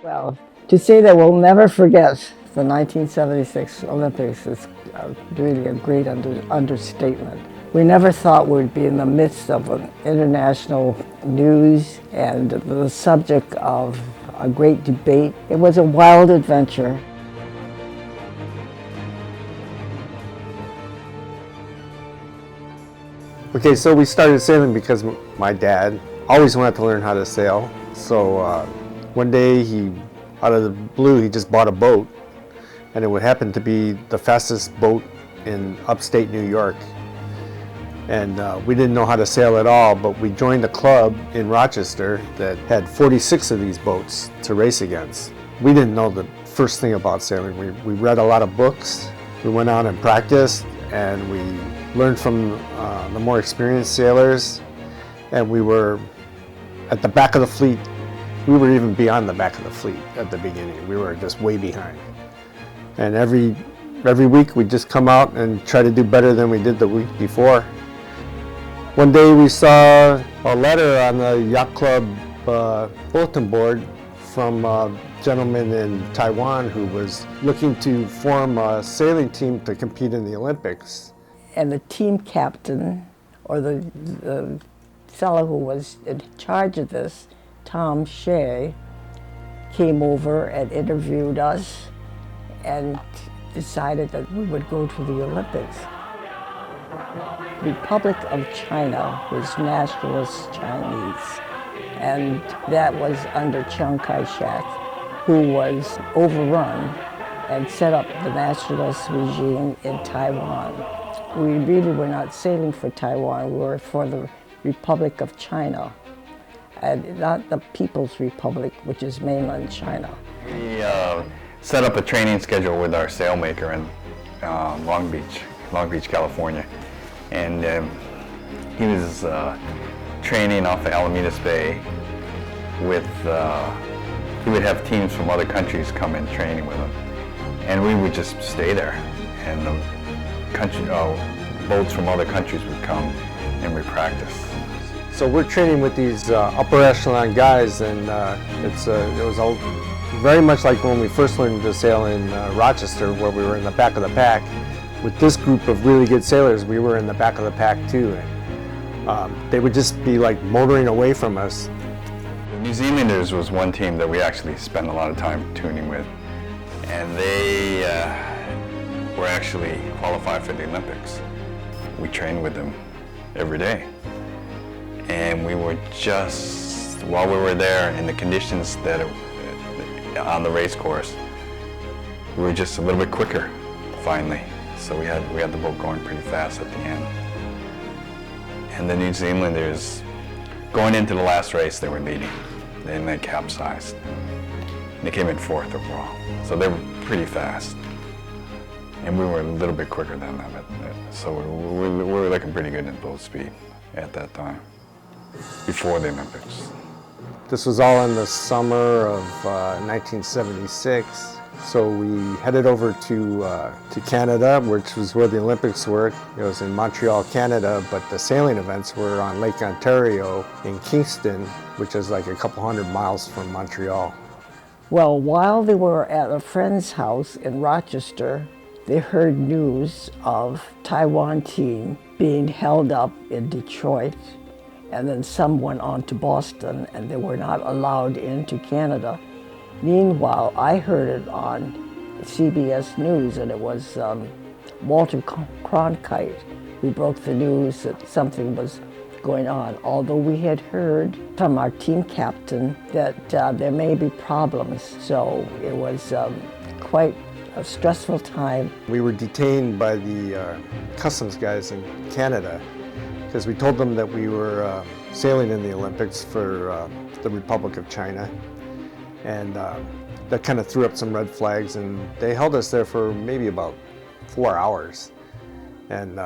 Well, to say that we'll never forget the 1976 Olympics is really a great understatement. We never thought we'd be in the midst of an international news and the subject of a great debate. It was a wild adventure. Okay, so we started sailing because my dad always wanted to learn how to sail. So one day out of the blue, he just bought a boat, and it would happen to be the fastest boat in upstate New York. And we didn't know how to sail at all, but we joined a club in Rochester that had 46 of these boats to race against. We didn't know the first thing about sailing. We read a lot of books. We went out and practiced, and we learned from the more experienced sailors, and we were at the back of the fleet. We were even beyond the back of the fleet at the beginning. We were just way behind. And every week we'd just come out and try to do better than we did the week before. One day we saw a letter on the yacht club bulletin board from a gentleman in Taiwan who was looking to form a sailing team to compete in the Olympics. And the team captain, or the fellow who was in charge of this, Tom Shea, came over and interviewed us and decided that we would go to the Olympics. The Republic of China was nationalist Chinese, and that was under Chiang Kai-shek, who was overrun and set up the nationalist regime in Taiwan. We really were not sailing for Taiwan, we were for the Republic of China, and not the People's Republic, which is mainland China. We set up a training schedule with our sailmaker in Long Beach, California. And he was training off of Alamitos Bay with, he would have teams from other countries come in training with him. And we would just stay there. And the boats from other countries would come and we practice. So we're training with these upper echelon guys, and it was very much like when we first learned to sail in Rochester, where we were in the back of the pack. With this group of really good sailors, we were in the back of the pack too. And they would just be like motoring away from us. The New Zealanders was one team that we actually spent a lot of time tuning with. And they were actually qualified for the Olympics. We trained with them every day. And we were just, while we were there in the conditions on the race course, we were just a little bit quicker, finally. So we had the boat going pretty fast at the end. And the New Zealanders, going into the last race, they were leading. Then they capsized. They came in fourth overall. So they were pretty fast. And we were a little bit quicker than them. So we were looking pretty good in boat speed at that time, before the Olympics. This was all in the summer of 1976. So we headed over to Canada, which was where the Olympics were. It was in Montreal, Canada, but the sailing events were on Lake Ontario in Kingston, which is like a couple hundred miles from Montreal. Well, while they were at a friend's house in Rochester, they heard news of Taiwan team being held up in Detroit, and then some went on to Boston, and they were not allowed into Canada. Meanwhile, I heard it on CBS News, and it was Walter Cronkite who broke the news that something was going on, although we had heard from our team captain that there may be problems. So it was quite a stressful time. We were detained by the customs guys in Canada because we told them that we were sailing in the Olympics for the Republic of China. And that kind of threw up some red flags, and they held us there for maybe about 4 hours. And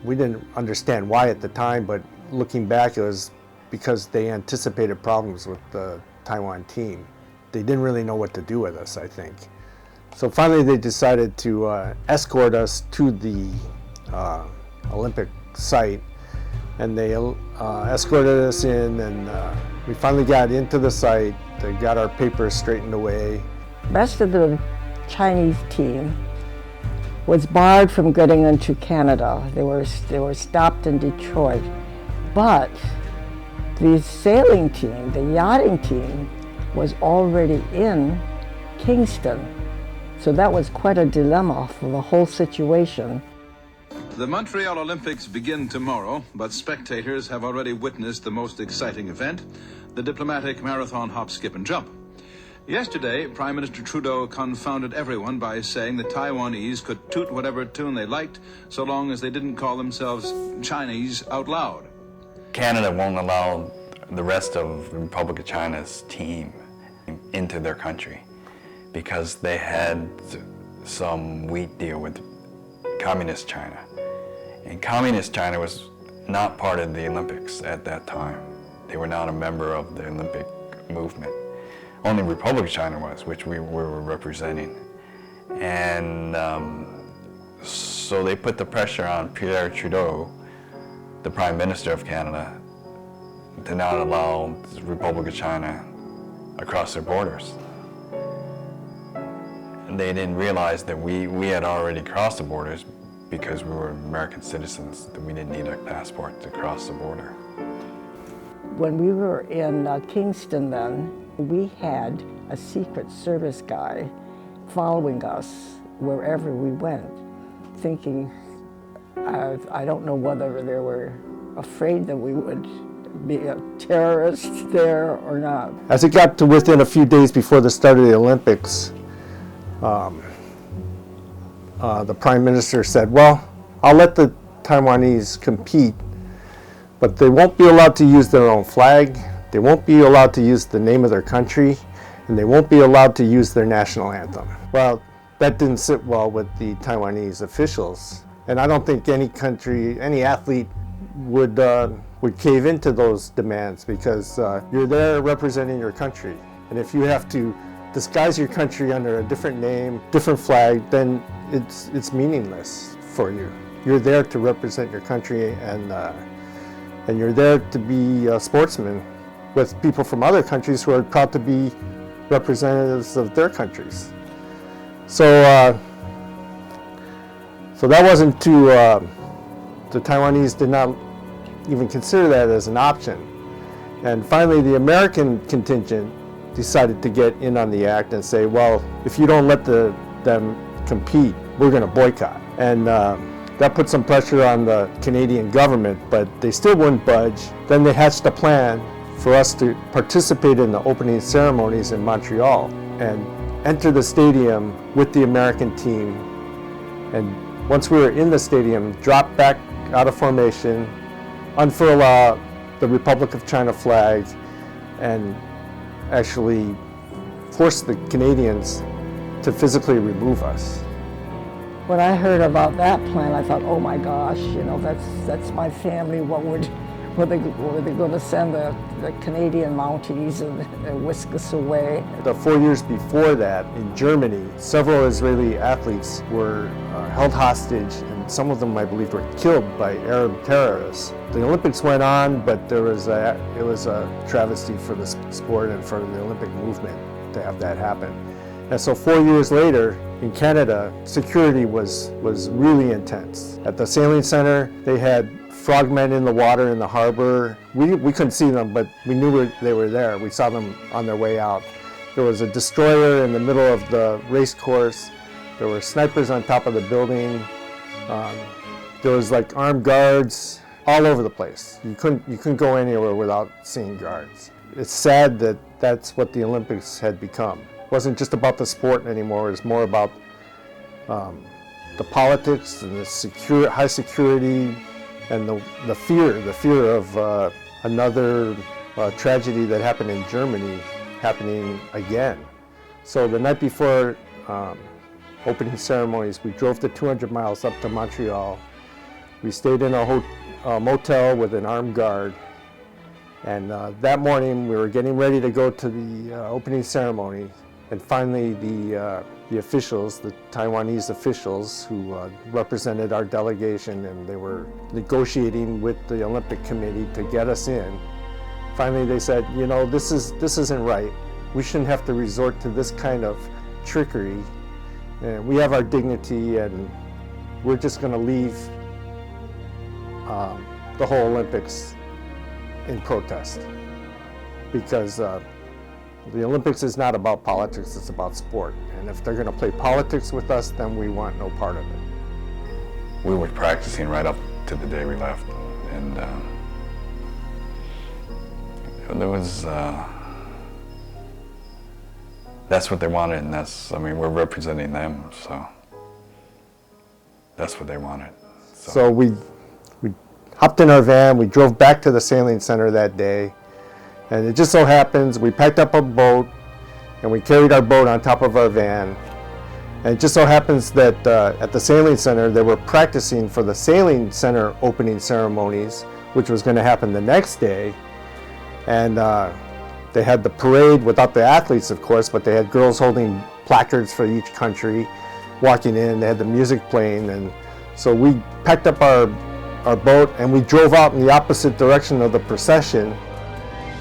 we didn't understand why at the time, but looking back, it was because they anticipated problems with the Taiwan team. They didn't really know what to do with us, I think. So finally they decided to escort us to the Olympic site, and they escorted us in, and we finally got into the site. They got our papers straightened away. The rest of the Chinese team was barred from getting into Canada. They were stopped in Detroit. But the sailing team, the yachting team, was already in Kingston. So that was quite a dilemma for the whole situation. The Montreal Olympics begin tomorrow, but spectators have already witnessed the most exciting event, the diplomatic marathon hop, skip, and jump. Yesterday, Prime Minister Trudeau confounded everyone by saying the Taiwanese could toot whatever tune they liked so long as they didn't call themselves Chinese out loud. Canada won't allow the rest of the Republic of China's team into their country because they had some wheat deal with Communist China. And Communist China was not part of the Olympics at that time. They were not a member of the Olympic movement. Only Republic of China was, which we were representing. And so they put the pressure on Pierre Trudeau, the Prime Minister of Canada, to not allow the Republic of China across their borders. And they didn't realize that we had already crossed the borders because we were American citizens, that we didn't need a passport to cross the border. When we were in Kingston then, we had a Secret Service guy following us wherever we went, thinking, I don't know whether they were afraid that we would be a terrorist there or not. As it got to within a few days before the start of the Olympics, the Prime Minister said, well, I'll let the Taiwanese compete, but they won't be allowed to use their own flag, they won't be allowed to use the name of their country, and they won't be allowed to use their national anthem. Well, that didn't sit well with the Taiwanese officials, and I don't think any country, any athlete would cave into those demands, because you're there representing your country, and if you have to disguise your country under a different name, different flag, then it's meaningless for you. You're there to represent your country, and you're there to be a sportsman with people from other countries who are proud to be representatives of their countries. So that wasn't too, the Taiwanese did not even consider that as an option. And finally, the American contingent decided to get in on the act and say, well, if you don't let them compete, we're going to boycott. And that put some pressure on the Canadian government, but they still wouldn't budge. Then they hatched a plan for us to participate in the opening ceremonies in Montreal and enter the stadium with the American team. And once we were in the stadium, drop back out of formation, unfurl the Republic of China flag, and actually force the Canadians to physically remove us. When I heard about that plan, I thought, oh my gosh, you know, that's my family. Were they going to send the Canadian Mounties and whisk us away? The 4 years before that, in Germany, several Israeli athletes were held hostage, and some of them, I believe, were killed by Arab terrorists. The Olympics went on, but it was a travesty for the sport and for the Olympic movement to have that happen. And so 4 years later, in Canada, security was really intense. At the sailing center, they had frogmen in the water in the harbor. We couldn't see them, but we knew they were there. We saw them on their way out. There was a destroyer in the middle of the race course. There were snipers on top of the building. There was like armed guards all over the place. You couldn't go anywhere without seeing guards. It's sad that that's what the Olympics had become. It wasn't just about the sport anymore. It was more about the politics and the high security and the fear of another tragedy that happened in Germany happening again. So the night before opening ceremonies, we drove the 200 miles up to Montreal. We stayed in a motel with an armed guard. And that morning we were getting ready to go to the opening ceremony. And finally, the officials, the Taiwanese officials who represented our delegation, and they were negotiating with the Olympic Committee to get us in. Finally, they said, you know, this isn't right. We shouldn't have to resort to this kind of trickery. And we have our dignity, and we're just going to leave the whole Olympics in protest, because the Olympics is not about politics, it's about sport. And if they're going to play politics with us, then we want no part of it. We were practicing right up to the day we left, and there was, that's what they wanted, and I mean, we're representing them, so that's what they wanted. So we hopped in our van, we drove back to the sailing center that day, and it just so happens we packed up our boat and we carried our boat on top of our van. And it just so happens that at the sailing center they were practicing for the sailing center opening ceremonies, which was going to happen the next day. And they had the parade without the athletes, of course, but they had girls holding placards for each country walking in. They had the music playing, and so we packed up our boat and we drove out in the opposite direction of the procession.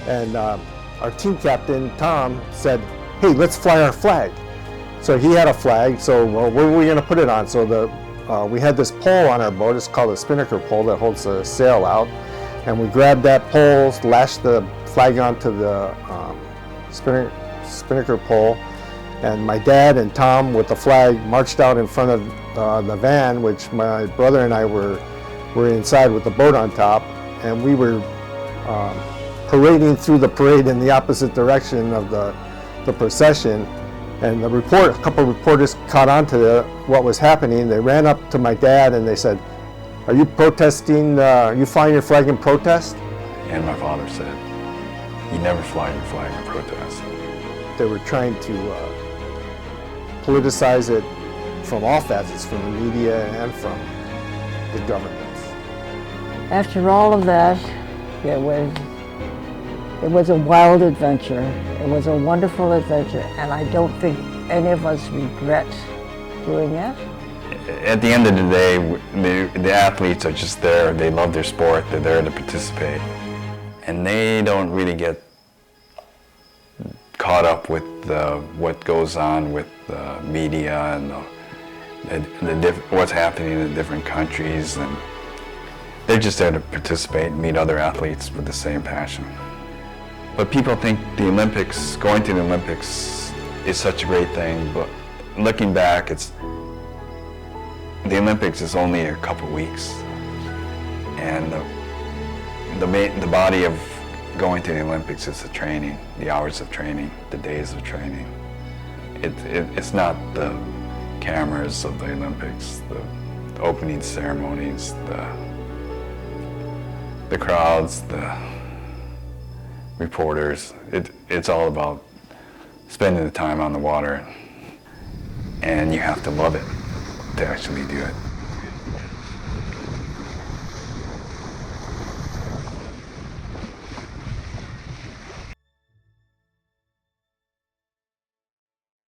And our team captain, Tom, said, hey, let's fly our flag. So he had a flag, so well, where were we going to put it on? So we had this pole on our boat, it's called a spinnaker pole that holds the sail out. And we grabbed that pole, lashed the flag onto the spinnaker pole, and my dad and Tom with the flag marched out in front of the van, which my brother and I were inside with the boat on top, and we were parading through the parade in the opposite direction of the procession. And a couple of reporters caught on to what was happening. They ran up to my dad and they said, are you protesting, are you flying your flag in protest? And my father said, you never fly your flag in protest. They were trying to politicize it from all facets, from the media and from the governments. After all of that, it was a wild adventure. It was a wonderful adventure, and I don't think any of us regret doing it. At the end of the day, the athletes are just there. They love their sport. They're there to participate. And they don't really get caught up with what goes on with the media and what's happening in different countries. And they're just there to participate and meet other athletes with the same passion. But people think the Olympics, going to the Olympics is such a great thing, but looking back, the Olympics is only a couple weeks. And the body of going to the Olympics is the training, the hours of training, the days of training. It's not the cameras of the Olympics, the opening ceremonies, the crowds, the reporters. It's all about spending the time on the water, and you have to love it to actually do it.